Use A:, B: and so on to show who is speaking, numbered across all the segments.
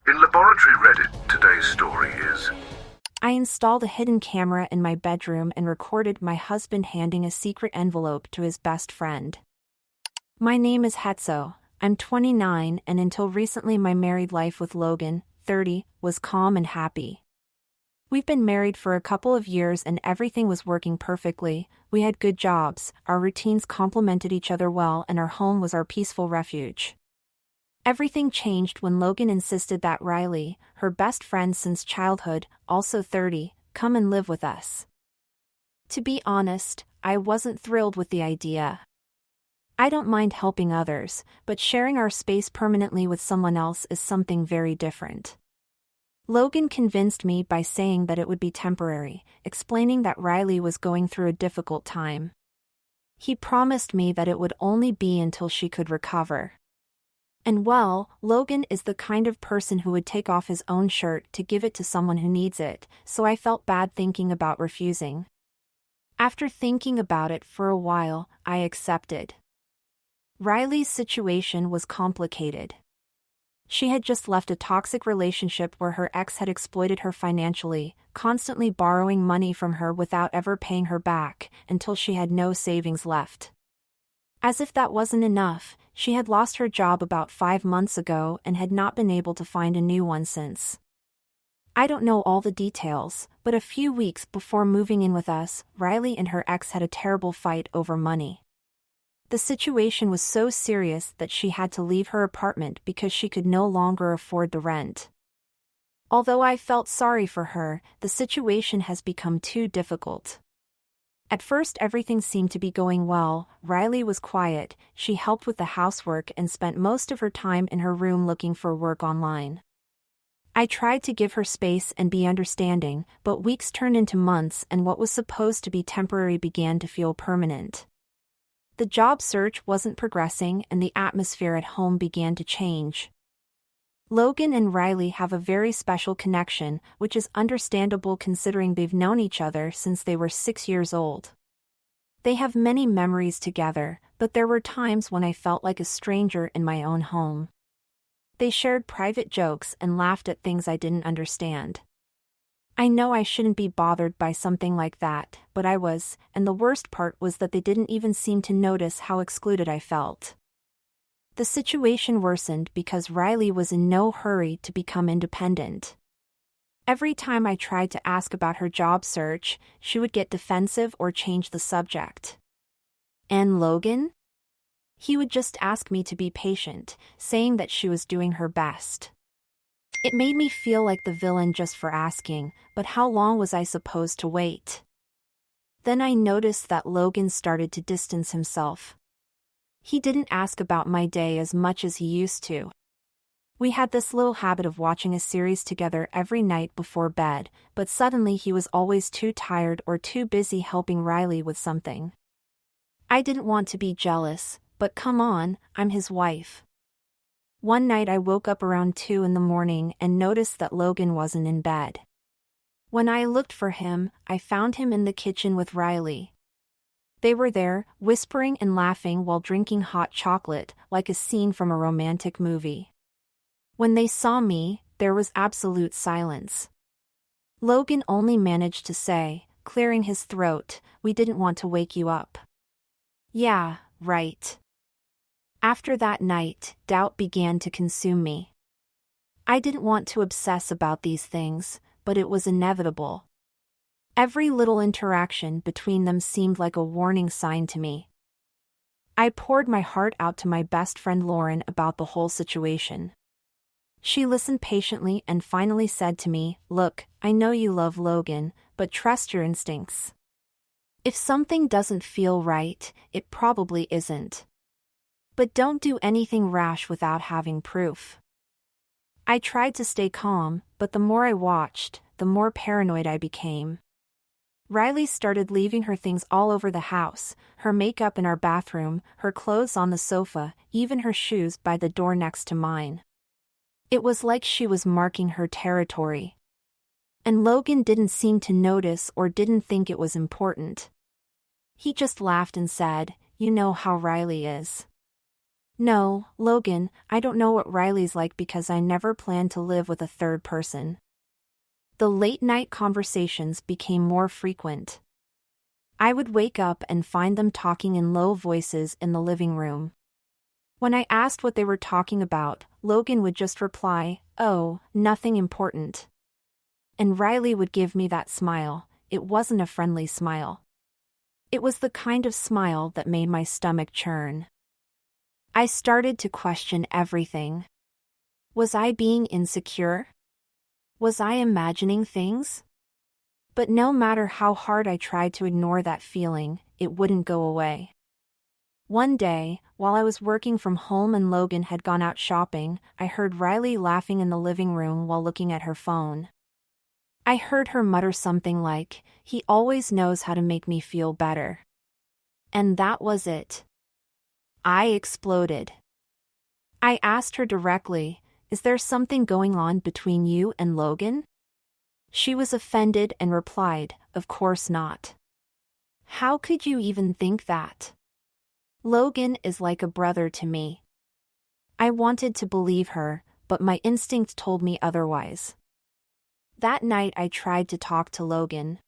A: In Laboratory Reddit, today's story is...
B: I installed a hidden camera in my bedroom and recorded my husband handing a secret envelope to his best friend. My name is Hetzo. I'm 29, and until recently my married life with Logan, 30, was calm and happy. We've been married for a couple of years and everything was working perfectly. We had good jobs, our routines complemented each other well, and our home was our peaceful refuge. Everything changed when Logan insisted that Riley, her best friend since childhood, also 30, come and live with us. To be honest, I wasn't thrilled with the idea. I don't mind helping others, but sharing our space permanently with someone else is something very different. Logan convinced me by saying that it would be temporary, explaining that Riley was going through a difficult time. He promised me that it would only be until she could recover. And well, Logan is the kind of person who would take off his own shirt to give it to someone who needs it, so I felt bad thinking about refusing. After thinking about it for a while, I accepted. Riley's situation was complicated. She had just left a toxic relationship where her ex had exploited her financially, constantly borrowing money from her without ever paying her back, until she had no savings left. As if that wasn't enough, she had lost her job about 5 months ago and had not been able to find a new one since. I don't know all the details, but a few weeks before moving in with us, Riley and her ex had a terrible fight over money. The situation was so serious that she had to leave her apartment because she could no longer afford the rent. Although I felt sorry for her, the situation has become too difficult. At first everything seemed to be going well. Riley was quiet, she helped with the housework and spent most of her time in her room looking for work online. I tried to give her space and be understanding, but weeks turned into months and what was supposed to be temporary began to feel permanent. The job search wasn't progressing and the atmosphere at home began to change. Logan and Riley have a very special connection, which is understandable considering they've known each other since they were 6 years old. They have many memories together, but there were times when I felt like a stranger in my own home. They shared private jokes and laughed at things I didn't understand. I know I shouldn't be bothered by something like that, but I was, and the worst part was that they didn't even seem to notice how excluded I felt. The situation worsened because Riley was in no hurry to become independent. Every time I tried to ask about her job search, she would get defensive or change the subject. And Logan? He would just ask me to be patient, saying that she was doing her best. It made me feel like the villain just for asking, but how long was I supposed to wait? Then I noticed that Logan started to distance himself. He didn't ask about my day as much as he used to. We had this little habit of watching a series together every night before bed, but suddenly he was always too tired or too busy helping Riley with something. I didn't want to be jealous, but come on, I'm his wife. One night I woke up around 2 in the morning and noticed that Logan wasn't in bed. When I looked for him, I found him in the kitchen with Riley. They were there, whispering and laughing while drinking hot chocolate, like a scene from a romantic movie. When they saw me, there was absolute silence. Logan only managed to say, clearing his throat, "We didn't want to wake you up." Yeah, right. After that night, doubt began to consume me. I didn't want to obsess about these things, but it was inevitable. Every little interaction between them seemed like a warning sign to me. I poured my heart out to my best friend Lauren about the whole situation. She listened patiently and finally said to me, "Look, I know you love Logan, but trust your instincts. If something doesn't feel right, it probably isn't. But don't do anything rash without having proof." I tried to stay calm, but the more I watched, the more paranoid I became. Riley started leaving her things all over the house, her makeup in our bathroom, her clothes on the sofa, even her shoes by the door next to mine. It was like she was marking her territory. And Logan didn't seem to notice or didn't think it was important. He just laughed and said, "You know how Riley is." No, Logan, I don't know what Riley's like because I never planned to live with a third person. The late-night conversations became more frequent. I would wake up and find them talking in low voices in the living room. When I asked what they were talking about, Logan would just reply, "Oh, nothing important." And Riley would give me that smile. It wasn't a friendly smile. It was the kind of smile that made my stomach churn. I started to question everything. Was I being insecure? Was I imagining things? But no matter how hard I tried to ignore that feeling, it wouldn't go away. One day, while I was working from home and Logan had gone out shopping, I heard Riley laughing in the living room while looking at her phone. I heard her mutter something like, "He always knows how to make me feel better." And that was it. I exploded. I asked her directly, "Is there something going on between you and Logan?" She was offended and replied, "Of course not. How could you even think that? Logan is like a brother to me." I wanted to believe her, but my instinct told me otherwise. That night I tried to talk to Logan.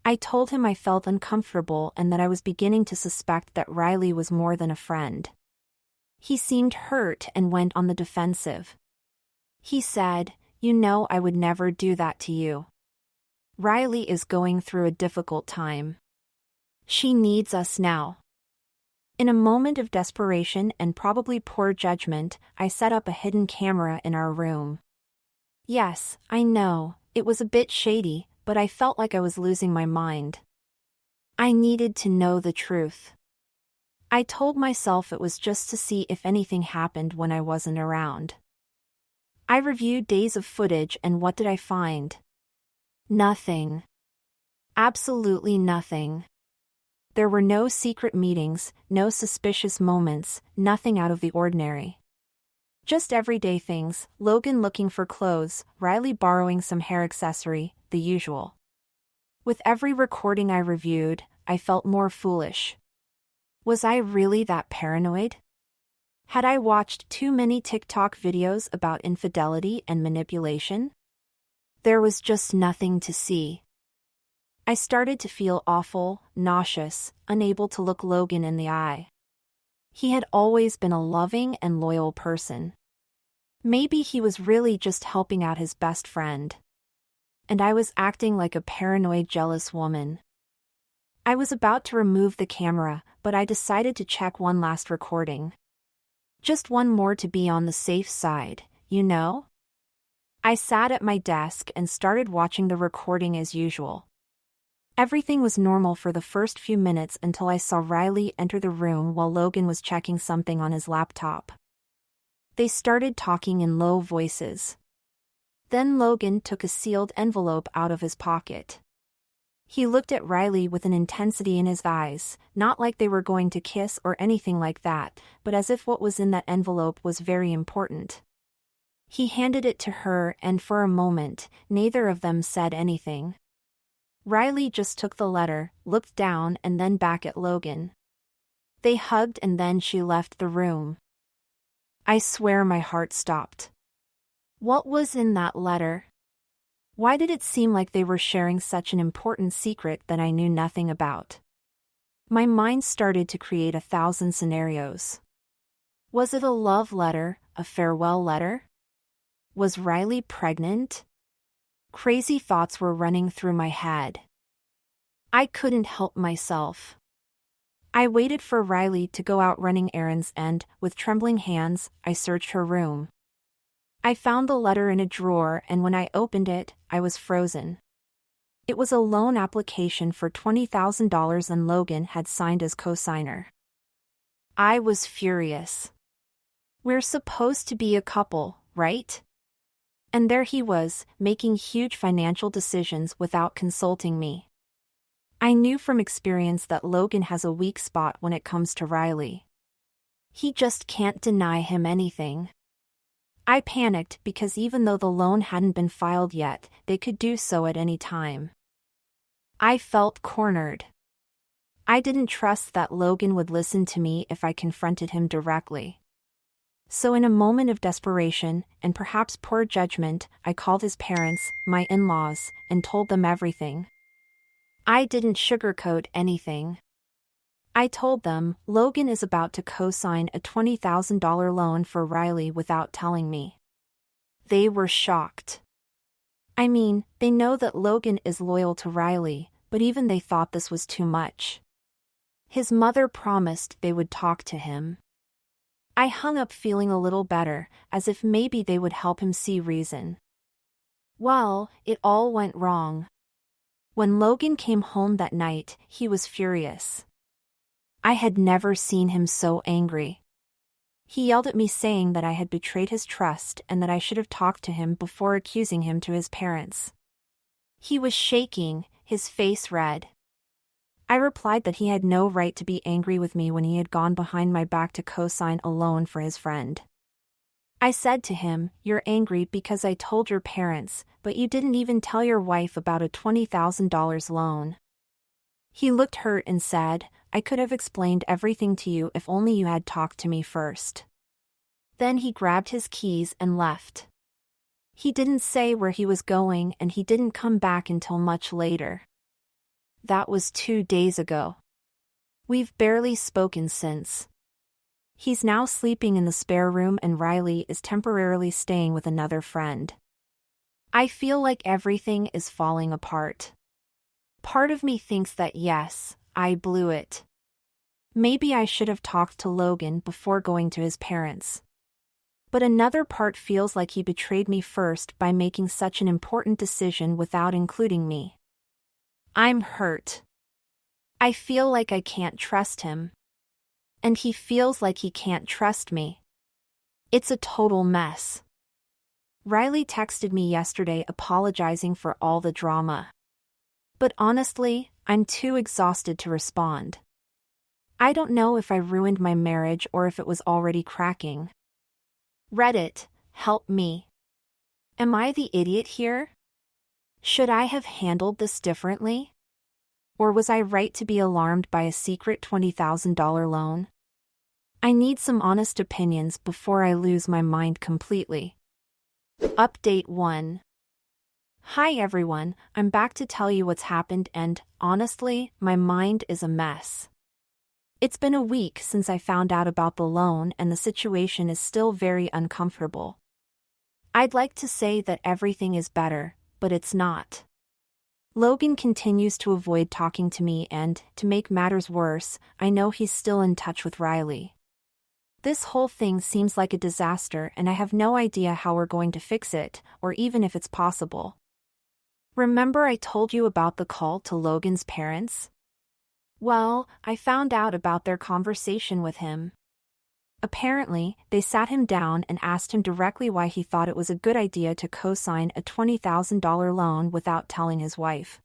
B: I told him I felt uncomfortable and that I was beginning to suspect that Riley was more than a friend. He seemed hurt and went on the defensive. He said, "You know I would never do that to you. Riley is going through a difficult time. She needs us now." In a moment of desperation and probably poor judgment, I set up a hidden camera in our room. Yes, I know, it was a bit shady, but I felt like I was losing my mind. I needed to know the truth. I told myself it was just to see if anything happened when I wasn't around. I reviewed days of footage and what did I find? Nothing. Absolutely nothing. There were no secret meetings, no suspicious moments, nothing out of the ordinary. Just everyday things, Logan looking for clothes, Riley borrowing some hair accessory, the usual. With every recording I reviewed, I felt more foolish. Was I really that paranoid? Had I watched too many TikTok videos about infidelity and manipulation? There was just nothing to see. I started to feel awful, nauseous, unable to look Logan in the eye. He had always been a loving and loyal person. Maybe he was really just helping out his best friend. And I was acting like a paranoid, jealous woman. I was about to remove the camera, but I decided to check one last recording. Just one more to be on the safe side, you know? I sat at my desk and started watching the recording as usual. Everything was normal for the first few minutes until I saw Riley enter the room while Logan was checking something on his laptop. They started talking in low voices. Then Logan took a sealed envelope out of his pocket. He looked at Riley with an intensity in his eyes, not like they were going to kiss or anything like that, but as if what was in that envelope was very important. He handed it to her and for a moment, neither of them said anything. Riley just took the letter, looked down and then back at Logan. They hugged and then she left the room. I swear my heart stopped. What was in that letter? Why did it seem like they were sharing such an important secret that I knew nothing about? My mind started to create 1,000 scenarios. Was it a love letter, a farewell letter? Was Riley pregnant? Crazy thoughts were running through my head. I couldn't help myself. I waited for Riley to go out running errands and, with trembling hands, I searched her room. I found the letter in a drawer and when I opened it, I was frozen. It was a loan application for $20,000 and Logan had signed as co-signer. I was furious. We're supposed to be a couple, right? And there he was, making huge financial decisions without consulting me. I knew from experience that Logan has a weak spot when it comes to Riley. He just can't deny him anything. I panicked because even though the loan hadn't been filed yet, they could do so at any time. I felt cornered. I didn't trust that Logan would listen to me if I confronted him directly. So in a moment of desperation, and perhaps poor judgment, I called his parents, my in-laws, and told them everything. I didn't sugarcoat anything. I told them, Logan is about to co-sign a $20,000 loan for Riley without telling me. They were shocked. I mean, they know that Logan is loyal to Riley, but even they thought this was too much. His mother promised they would talk to him. I hung up feeling a little better, as if maybe they would help him see reason. Well, it all went wrong. When Logan came home that night, he was furious. I had never seen him so angry. He yelled at me saying that I had betrayed his trust and that I should have talked to him before accusing him to his parents. He was shaking, his face red. I replied that he had no right to be angry with me when he had gone behind my back to co-sign a loan for his friend. I said to him, "You're angry because I told your parents, but you didn't even tell your wife about a $20,000 loan." He looked hurt and said, "I could have explained everything to you if only you had talked to me first." Then he grabbed his keys and left. He didn't say where he was going and he didn't come back until much later. That was 2 days ago. We've barely spoken since. He's now sleeping in the spare room and Riley is temporarily staying with another friend. I feel like everything is falling apart. Part of me thinks that yes, I blew it. Maybe I should have talked to Logan before going to his parents. But another part feels like he betrayed me first by making such an important decision without including me. I'm hurt. I feel like I can't trust him. And he feels like he can't trust me. It's a total mess. Riley texted me yesterday apologizing for all the drama. But honestly, I'm too exhausted to respond. I don't know if I ruined my marriage or if it was already cracking. Reddit, help me. Am I the idiot here? Should I have handled this differently? Or was I right to be alarmed by a secret $20,000 loan? I need some honest opinions before I lose my mind completely. Update 1. Hi everyone, I'm back to tell you what's happened and, honestly, my mind is a mess. It's been a week since I found out about the loan and the situation is still very uncomfortable. I'd like to say that everything is better, but it's not. Logan continues to avoid talking to me and, to make matters worse, I know he's still in touch with Riley. This whole thing seems like a disaster and I have no idea how we're going to fix it, or even if it's possible. Remember I told you about the call to Logan's parents? Well, I found out about their conversation with him. Apparently, they sat him down and asked him directly why he thought it was a good idea to co-sign a $20,000 loan without telling his wife.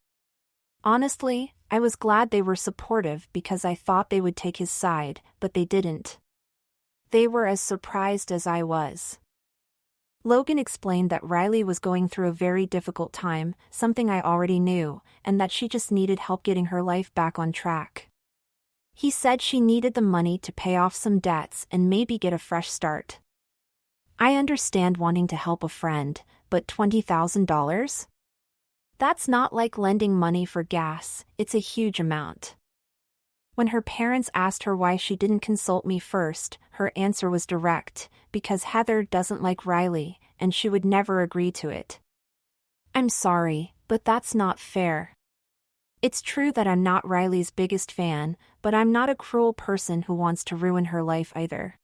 B: Honestly, I was glad they were supportive because I thought they would take his side, but they didn't. They were as surprised as I was. Logan explained that Riley was going through a very difficult time, something I already knew, and that she just needed help getting her life back on track. He said she needed the money to pay off some debts and maybe get a fresh start. I understand wanting to help a friend, but $20,000? That's not like lending money for gas, it's a huge amount. When her parents asked her why she didn't consult me first, her answer was direct, because Heather doesn't like Riley, and she would never agree to it. I'm sorry, but that's not fair. It's true that I'm not Riley's biggest fan, but I'm not a cruel person who wants to ruin her life either.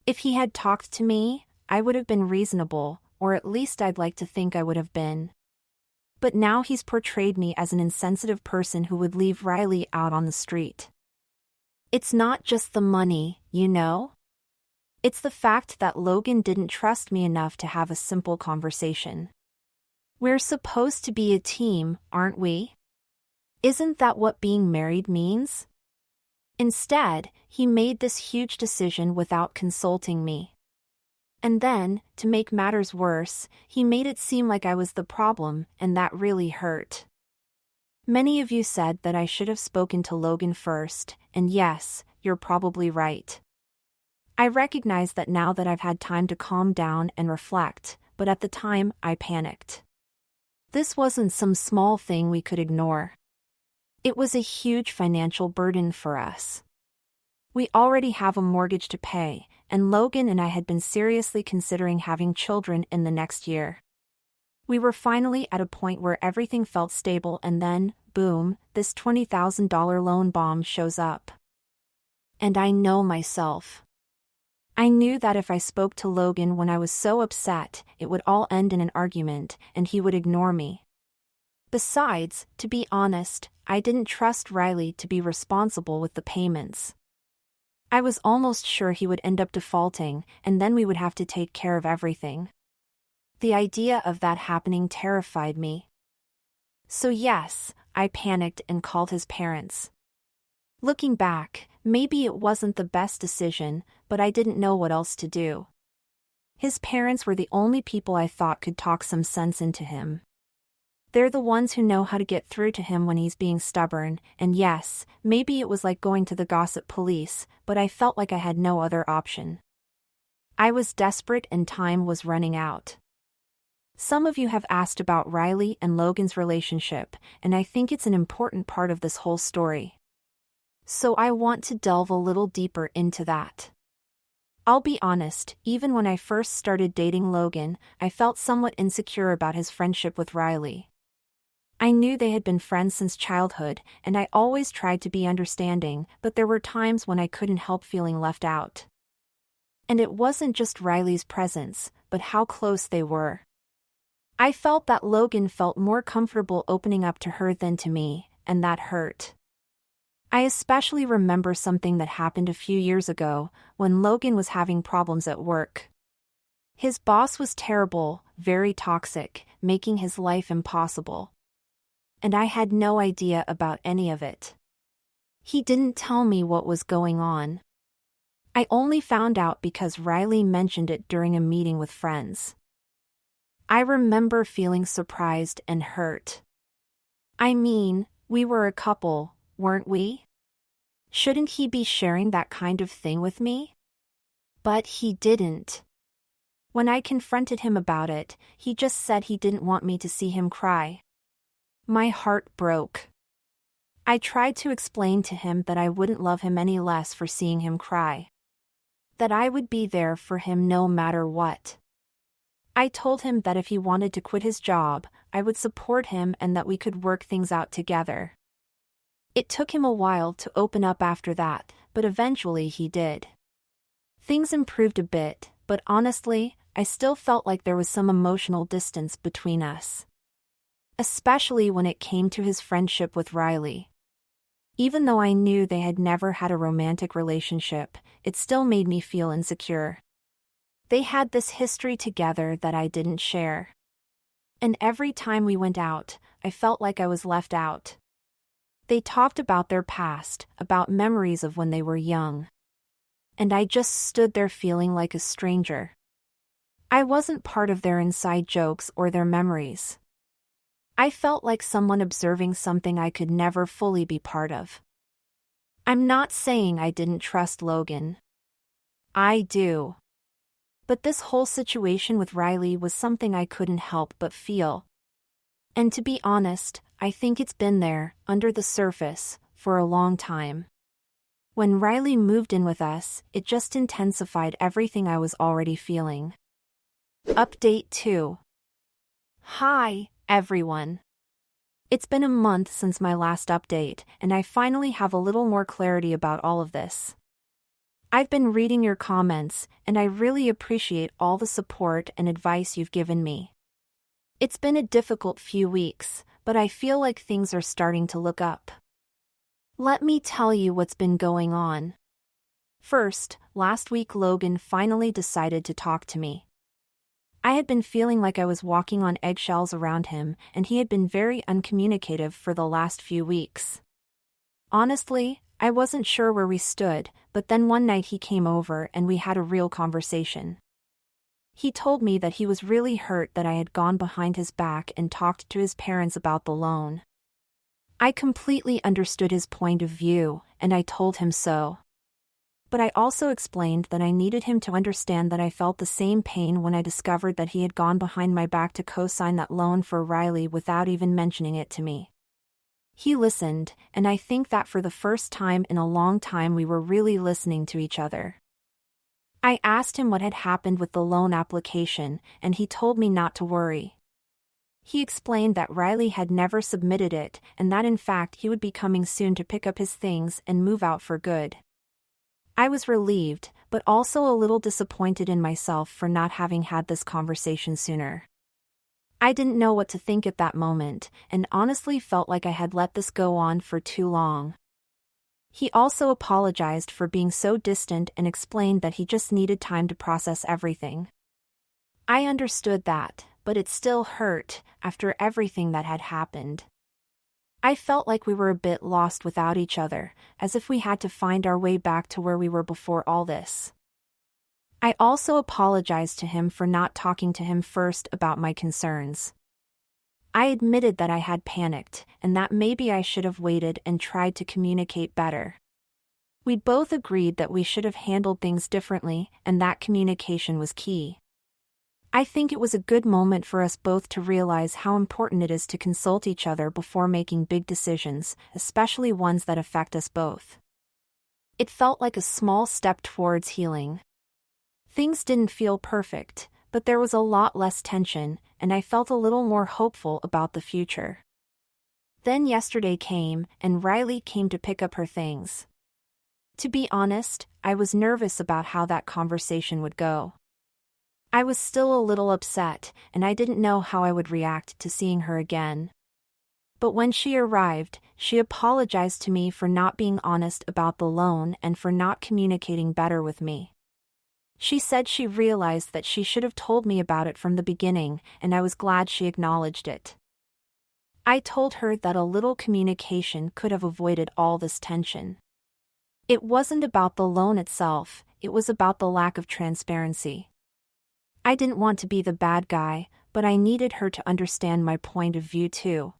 B: If he had talked to me, I would have been reasonable, or at least I'd like to think I would have been. But now he's portrayed me as an insensitive person who would leave Riley out on the street. It's not just the money, you know? It's the fact that Logan didn't trust me enough to have a simple conversation. We're supposed to be a team, aren't we? Isn't that what being married means? Instead, he made this huge decision without consulting me. And then, to make matters worse, he made it seem like I was the problem, and that really hurt. Many of you said that I should have spoken to Logan first, and yes, you're probably right. I recognize that now that I've had time to calm down and reflect, but at the time, I panicked. This wasn't some small thing we could ignore. It was a huge financial burden for us. We already have a mortgage to pay, and Logan and I had been seriously considering having children in the next year. We were finally at a point where everything felt stable, and then, boom, this $20,000 loan bomb shows up. And I know myself. I knew that if I spoke to Logan when I was so upset, it would all end in an argument, and he would ignore me. Besides, to be honest, I didn't trust Riley to be responsible with the payments. I was almost sure he would end up defaulting, and then we would have to take care of everything. The idea of that happening terrified me. So yes, I panicked and called his parents. Looking back, maybe it wasn't the best decision, but I didn't know what else to do. His parents were the only people I thought could talk some sense into him. They're the ones who know how to get through to him when he's being stubborn, and yes, maybe it was like going to the gossip police, but I felt like I had no other option. I was desperate and time was running out. Some of you have asked about Riley and Logan's relationship, and I think it's an important part of this whole story. So I want to delve a little deeper into that. I'll be honest, even when I first started dating Logan, I felt somewhat insecure about his friendship with Riley. I knew they had been friends since childhood, and I always tried to be understanding, but there were times when I couldn't help feeling left out. And it wasn't just Riley's presence, but how close they were. I felt that Logan felt more comfortable opening up to her than to me, and that hurt. I especially remember something that happened a few years ago, when Logan was having problems at work. His boss was terrible, very toxic, making his life impossible. And I had no idea about any of it. He didn't tell me what was going on. I only found out because Riley mentioned it during a meeting with friends. I remember feeling surprised and hurt. I mean, we were a couple, weren't we? Shouldn't he be sharing that kind of thing with me? But he didn't. When I confronted him about it, he just said he didn't want me to see him cry. My heart broke. I tried to explain to him that I wouldn't love him any less for seeing him cry. That I would be there for him no matter what. I told him that if he wanted to quit his job, I would support him and that we could work things out together. It took him a while to open up after that, but eventually he did. Things improved a bit, but honestly, I still felt like there was some emotional distance between us. Especially when it came to his friendship with Riley. Even though I knew they had never had a romantic relationship, it still made me feel insecure. They had this history together that I didn't share. And every time we went out, I felt like I was left out. They talked about their past, about memories of when they were young. And I just stood there feeling like a stranger. I wasn't part of their inside jokes or their memories. I felt like someone observing something I could never fully be part of. I'm not saying I didn't trust Logan. I do. But this whole situation with Riley was something I couldn't help but feel. And to be honest, I think it's been there, under the surface, for a long time. When Riley moved in with us, it just intensified everything I was already feeling. Update 2. Hi, everyone. It's been a month since my last update, and I finally have a little more clarity about all of this. I've been reading your comments, and I really appreciate all the support and advice you've given me. It's been a difficult few weeks, but I feel like things are starting to look up. Let me tell you what's been going on. First, last week Logan finally decided to talk to me. I had been feeling like I was walking on eggshells around him, and he had been very uncommunicative for the last few weeks. Honestly, I wasn't sure where we stood, but then one night he came over and we had a real conversation. He told me that he was really hurt that I had gone behind his back and talked to his parents about the loan. I completely understood his point of view, and I told him so. But I also explained that I needed him to understand that I felt the same pain when I discovered that he had gone behind my back to co-sign that loan for Riley without even mentioning it to me. He listened, and I think that for the first time in a long time we were really listening to each other. I asked him what had happened with the loan application, and he told me not to worry. He explained that Riley had never submitted it, and that in fact he would be coming soon to pick up his things and move out for good. I was relieved, but also a little disappointed in myself for not having had this conversation sooner. I didn't know what to think at that moment, and honestly felt like I had let this go on for too long. He also apologized for being so distant and explained that he just needed time to process everything. I understood that, but it still hurt, after everything that had happened. I felt like we were a bit lost without each other, as if we had to find our way back to where we were before all this. I also apologized to him for not talking to him first about my concerns. I admitted that I had panicked, and that maybe I should have waited and tried to communicate better. We both agreed that we should have handled things differently, and that communication was key. I think it was a good moment for us both to realize how important it is to consult each other before making big decisions, especially ones that affect us both. It felt like a small step towards healing. Things didn't feel perfect, but there was a lot less tension, and I felt a little more hopeful about the future. Then yesterday came, and Riley came to pick up her things. To be honest, I was nervous about how that conversation would go. I was still a little upset, and I didn't know how I would react to seeing her again. But when she arrived, she apologized to me for not being honest about the loan and for not communicating better with me. She said she realized that she should have told me about it from the beginning, and I was glad she acknowledged it. I told her that a little communication could have avoided all this tension. It wasn't about the loan itself, it was about the lack of transparency. I didn't want to be the bad guy, but I needed her to understand my point of view too.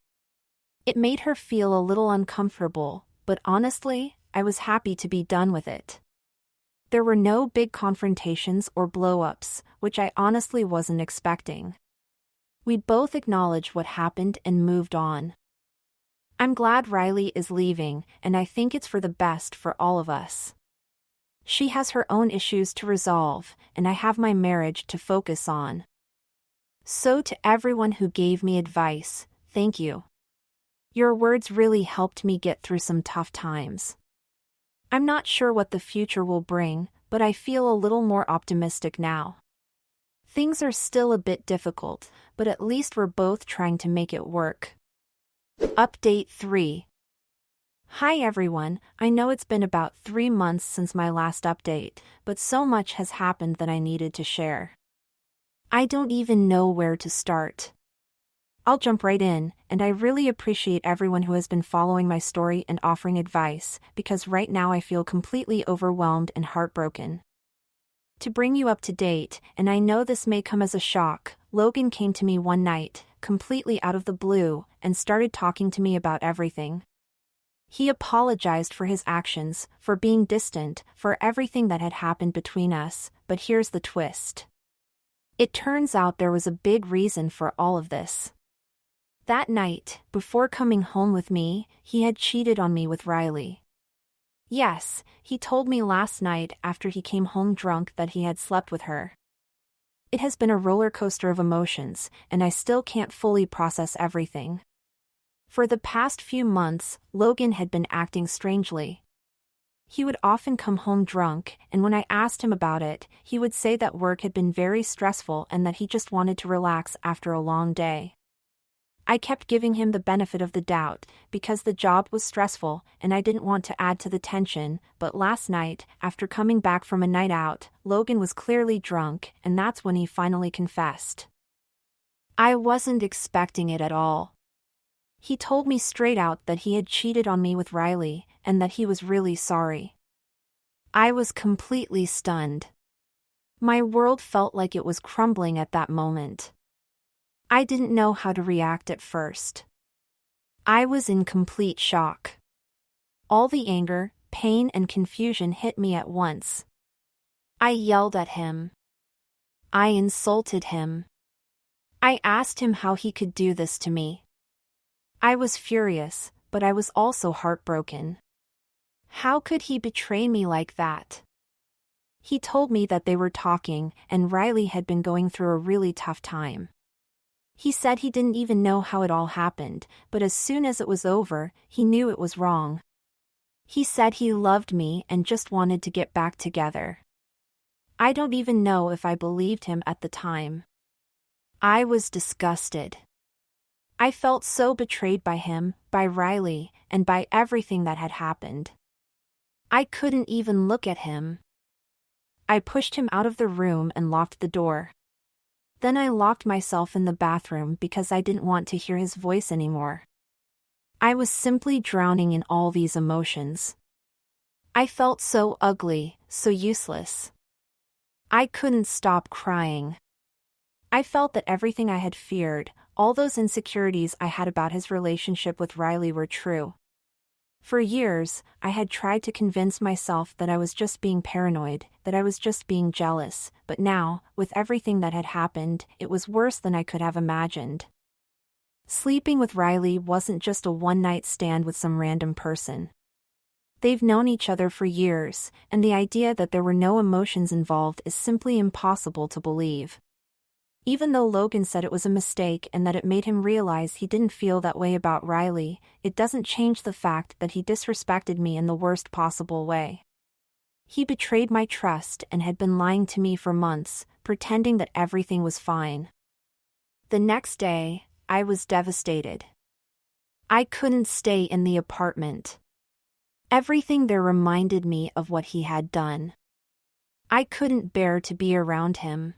B: It made her feel a little uncomfortable, but honestly, I was happy to be done with it. There were no big confrontations or blow-ups, which I honestly wasn't expecting. We both acknowledged what happened and moved on. I'm glad Riley is leaving, and I think it's for the best for all of us. She has her own issues to resolve, and I have my marriage to focus on. So to everyone who gave me advice, thank you. Your words really helped me get through some tough times. I'm not sure what the future will bring, but I feel a little more optimistic now. Things are still a bit difficult, but at least we're both trying to make it work. Update 3. Hi everyone, I know it's been about 3 months since my last update, but so much has happened that I needed to share. I don't even know where to start. I'll jump right in, and I really appreciate everyone who has been following my story and offering advice, because right now I feel completely overwhelmed and heartbroken. To bring you up to date, and I know this may come as a shock, Logan came to me one night, completely out of the blue, and started talking to me about everything. He apologized for his actions, for being distant, for everything that had happened between us, but here's the twist. It turns out there was a big reason for all of this. That night, before coming home with me, he had cheated on me with Riley. Yes, he told me last night after he came home drunk that he had slept with her. It has been a roller coaster of emotions, and I still can't fully process everything. For the past few months, Logan had been acting strangely. He would often come home drunk, and when I asked him about it, he would say that work had been very stressful and that he just wanted to relax after a long day. I kept giving him the benefit of the doubt, because the job was stressful and I didn't want to add to the tension, but last night, after coming back from a night out, Logan was clearly drunk, and that's when he finally confessed. I wasn't expecting it at all. He told me straight out that he had cheated on me with Riley, and that he was really sorry. I was completely stunned. My world felt like it was crumbling at that moment. I didn't know how to react at first. I was in complete shock. All the anger, Pain and confusion hit me at once. I yelled at him. I insulted him. I asked him how he could do this to me. I was furious, but I was also heartbroken. How could he betray me like that? He told me that they were talking, and Riley had been going through a really tough time. He said he didn't even know how it all happened, but as soon as it was over, he knew it was wrong. He said he loved me and just wanted to get back together. I don't even know if I believed him at the time. I was disgusted. I felt so betrayed by him, by Riley, and by everything that had happened. I couldn't even look at him. I pushed him out of the room and locked the door. Then I locked myself in the bathroom because I didn't want to hear his voice anymore. I was simply drowning in all these emotions. I felt so ugly, so useless. I couldn't stop crying. I felt that everything I had feared, all those insecurities I had about his relationship with Riley were true. For years, I had tried to convince myself that I was just being paranoid, that I was just being jealous, but now, with everything that had happened, it was worse than I could have imagined. Sleeping with Riley wasn't just a one-night stand with some random person. They've known each other for years, and the idea that there were no emotions involved is simply impossible to believe. Even though Logan said it was a mistake and that it made him realize he didn't feel that way about Riley, it doesn't change the fact that he disrespected me in the worst possible way. He betrayed my trust and had been lying to me for months, pretending that everything was fine. The next day, I was devastated. I couldn't stay in the apartment. Everything there reminded me of what he had done. I couldn't bear to be around him.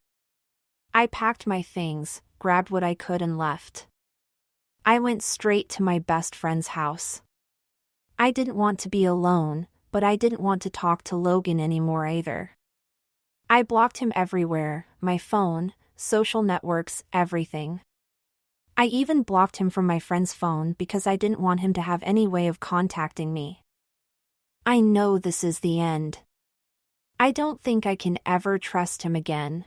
B: I packed my things, grabbed what I could and left. I went straight to my best friend's house. I didn't want to be alone, but I didn't want to talk to Logan anymore either. I blocked him everywhere, my phone, social networks, everything. I even blocked him from my friend's phone because I didn't want him to have any way of contacting me. I know this is the end. I don't think I can ever trust him again.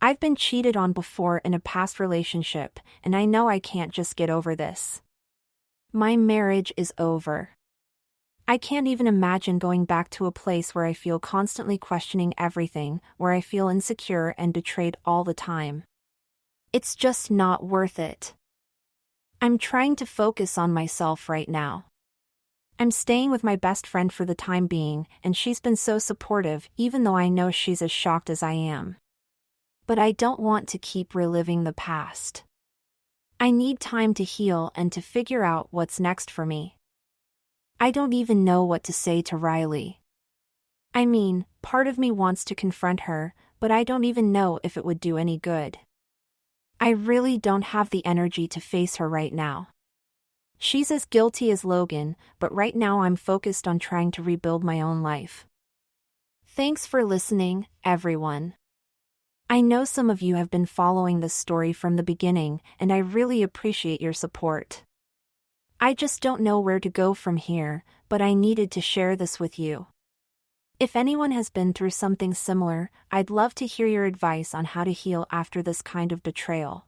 B: I've been cheated on before in a past relationship, and I know I can't just get over this. My marriage is over. I can't even imagine going back to a place where I feel constantly questioning everything, where I feel insecure and betrayed all the time. It's just not worth it. I'm trying to focus on myself right now. I'm staying with my best friend for the time being, and she's been so supportive, even though I know she's as shocked as I am. But I don't want to keep reliving the past. I need time to heal and to figure out what's next for me. I don't even know what to say to Riley. I mean, part of me wants to confront her, but I don't even know if it would do any good. I really don't have the energy to face her right now. She's as guilty as Logan, but right now I'm focused on trying to rebuild my own life. Thanks for listening, everyone. I know some of you have been following this story from the beginning, and I really appreciate your support. I just don't know where to go from here, but I needed to share this with you. If anyone has been through something similar, I'd love to hear your advice on how to heal after this kind of betrayal.